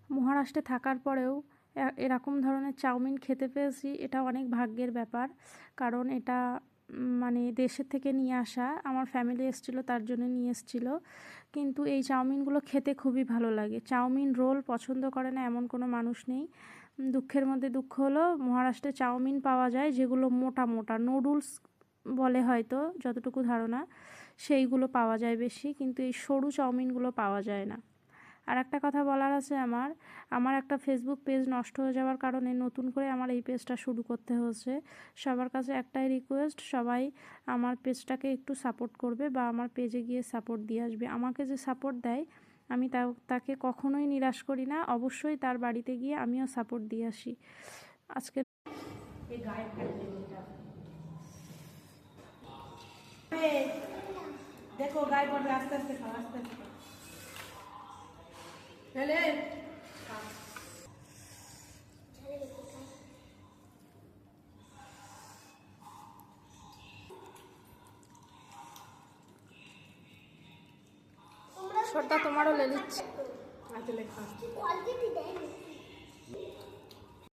মহারাষ্ট্রে থাকার পরেও এরকম ধরনের চাউমিন খেতে পেয়েছি, এটা অনেক ভাগ্যের ব্যাপার। কারণ এটা মানে দেশের থেকে নিয়ে আসা, আমার ফ্যামিলি এসেছিলো তার জন্য নিয়ে এসেছিলো। কিন্তু এই চাউমিনগুলো খেতে খুবই ভালো লাগে। চাউমিন রোল পছন্দ করে না এমন কোনো মানুষ নেই। দুঃখের মধ্যে দুঃখ হলো মহারাষ্ট্রে চাউমিন পাওয়া যায় যেগুলো মোটা মোটা নুডলস বলে হয়তো, যতটুকু ধারণা, সেইগুলো পাওয়া যায় বেশি, কিন্তু এই সরু চাউমিনগুলো পাওয়া যায় না। আর একটা কথা বলার আছে আমার একটা ফেসবুক পেজ নষ্ট হয়ে যাওয়ার কারণে নতুন করে আমার এই পেজটা শুরু করতে হয়েছে। সবার কাছে একটাই রিকোয়েস্ট, সবাই আমার পেজটাকে একটু সাপোর্ট করবে বা আমার পেজে গিয়ে সাপোর্ট দিয়ে আসবে। আমাকে যে সাপোর্ট দেয় আমি তাকে কখনোই নিরাশ করি না, অবশ্যই তার বাড়িতে গিয়ে আমিও সাপোর্ট দিয়ে আসি। আজকে দেখো গায়ে পড়বে, আস্তে আস্তে খাও, আস্তে আস্তে ছোটটা তোমারও লে নিচ্ছে।